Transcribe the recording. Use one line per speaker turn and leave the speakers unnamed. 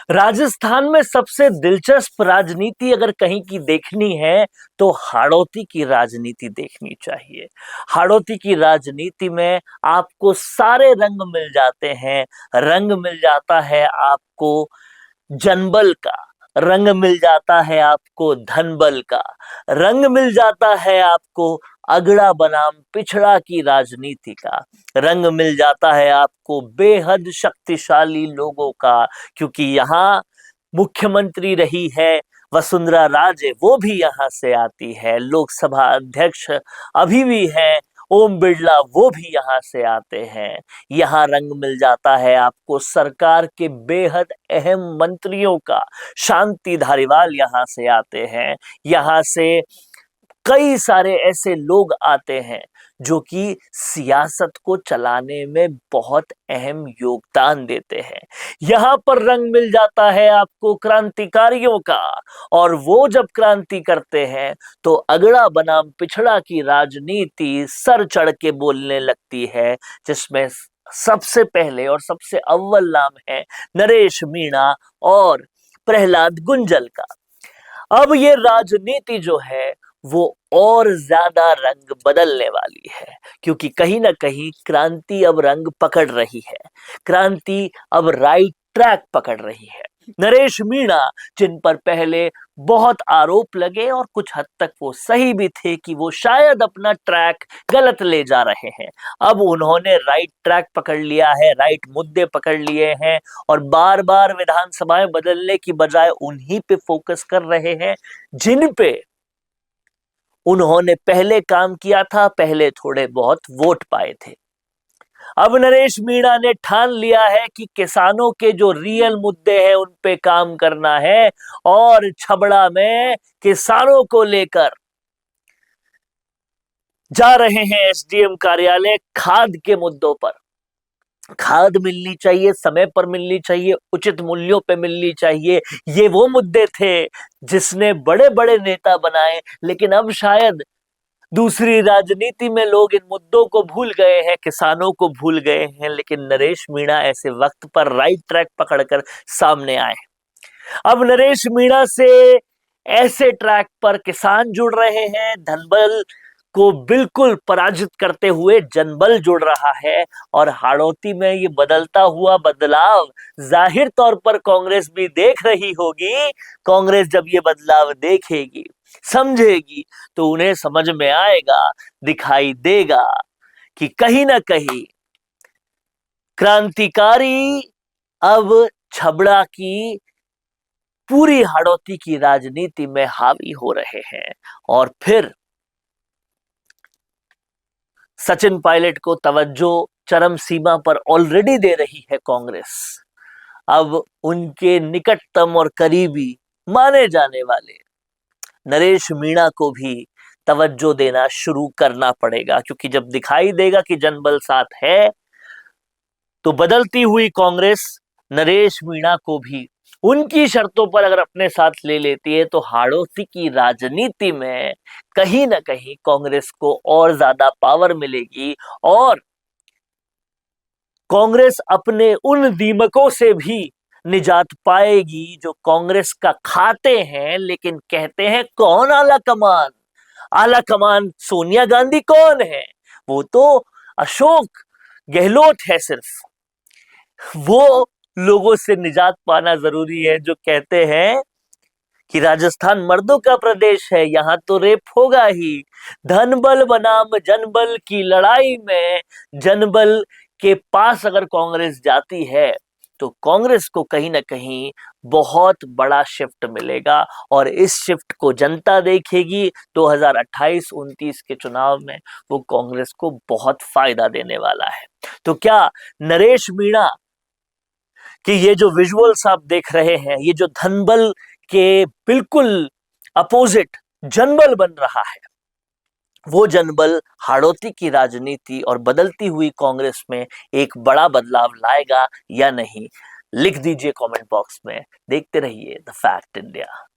राजस्थान में सबसे दिलचस्प राजनीति अगर कहीं की देखनी है तो हाड़ौती की राजनीति देखनी चाहिए। हाड़ौती की राजनीति में आपको सारे रंग मिल जाते हैं। रंग मिल जाता है आपको जनबल का, रंग मिल जाता है आपको धनबल का, रंग मिल जाता है आपको अगड़ा बनाम पिछड़ा की राजनीति का, रंग मिल जाता है आपको बेहद शक्तिशाली लोगों का, क्योंकि यहाँ मुख्यमंत्री रही है वसुंधरा राजे, वो भी यहाँ से आती है। लोकसभा अध्यक्ष अभी भी है ओम बिरला, वो भी यहाँ से आते हैं। यहाँ रंग मिल जाता है आपको सरकार के बेहद अहम मंत्रियों का। शांति धारीवाल यहाँ से आते हैं। यहाँ से कई सारे ऐसे लोग आते हैं जो कि सियासत को चलाने में बहुत अहम योगदान देते हैं। यहाँ पर रंग मिल जाता है आपको क्रांतिकारियों का, और वो जब क्रांति करते हैं तो अगड़ा बनाम पिछड़ा की राजनीति सर चढ़ के बोलने लगती है, जिसमें सबसे पहले और सबसे अव्वल नाम है नरेश मीणा और प्रहलाद गुंजल का। अब ये राजनीति जो है वो और ज्यादा रंग बदलने वाली है, क्योंकि कहीं ना कहीं क्रांति अब रंग पकड़ रही है। क्रांति अब राइट ट्रैक पकड़ रही है। नरेश मीणा, जिन पर पहले बहुत आरोप लगे और कुछ हद तक वो सही भी थे कि वो शायद अपना ट्रैक गलत ले जा रहे हैं, अब उन्होंने राइट ट्रैक पकड़ लिया है, राइट मुद्दे पकड़ लिए हैं और बार बार विधानसभाएं बदलने की बजाय उन्हीं पे फोकस कर रहे हैं जिन पे उन्होंने पहले काम किया था, पहले थोड़े बहुत वोट पाए थे। अब नरेश मीणा ने ठान लिया है कि किसानों के जो रियल मुद्दे हैं उन पे काम करना है, और छबड़ा में किसानों को लेकर जा रहे हैं एसडीएम कार्यालय खाद के मुद्दों पर। खाद मिलनी चाहिए, समय पर मिलनी चाहिए, उचित मूल्यों पे मिलनी चाहिए। ये वो मुद्दे थे जिसने बड़े बड़े नेता बनाए, लेकिन अब शायद दूसरी राजनीति में लोग इन मुद्दों को भूल गए हैं, किसानों को भूल गए हैं। लेकिन नरेश मीणा ऐसे वक्त पर राइट ट्रैक पकड़कर सामने आए। अब नरेश मीणा से ऐसे ट्रैक पर किसान जुड़ रहे हैं, धनबल को बिल्कुल पराजित करते हुए जनबल जुड़ रहा है, और हाड़ौती में ये बदलता हुआ बदलाव जाहिर तौर पर कांग्रेस भी देख रही होगी। कांग्रेस जब ये बदलाव देखेगी, समझेगी, तो उन्हें समझ में आएगा, दिखाई देगा कि कहीं ना कहीं क्रांतिकारी अब छबड़ा की पूरी हाड़ौती की राजनीति में हावी हो रहे हैं। और फिर सचिन पायलट को तवज्जो चरम सीमा पर ऑलरेडी दे रही है कांग्रेस। अब उनके निकटतम और करीबी माने जाने वाले नरेश मीणा को भी तवज्जो देना शुरू करना पड़ेगा, क्योंकि जब दिखाई देगा कि जनबल साथ है तो बदलती हुई कांग्रेस नरेश मीणा को भी उनकी शर्तों पर अगर अपने साथ ले लेती है, तो हाड़ौती की राजनीति में कहीं ना कहीं कांग्रेस को और ज्यादा पावर मिलेगी, और कांग्रेस अपने उन दीमकों से भी निजात पाएगी जो कांग्रेस का खाते हैं, लेकिन कहते हैं कौन आला कमान। आला कमान सोनिया गांधी कौन है? वो तो अशोक गहलोत है। सिर्फ वो लोगों से निजात पाना जरूरी है जो कहते हैं कि राजस्थान मर्दों का प्रदेश है, यहां तो रेप होगा ही। धनबल बनाम जनबल की लड़ाई में जनबल के पास अगर कांग्रेस जाती है तो कांग्रेस को कहीं ना कहीं बहुत बड़ा शिफ्ट मिलेगा, और इस शिफ्ट को जनता देखेगी। 2028-29 के चुनाव में वो कांग्रेस को बहुत फायदा देने वाला है। तो क्या नरेश मीणा कि ये जो विजुअल्स आप देख रहे हैं, ये जो धनबल के बिल्कुल अपोजिट जनबल बन रहा है, वो जनबल हाड़ौती की राजनीति और बदलती हुई कांग्रेस में एक बड़ा बदलाव लाएगा या नहीं? लिख दीजिए कमेंट बॉक्स में। देखते रहिए द फैक्ट इंडिया।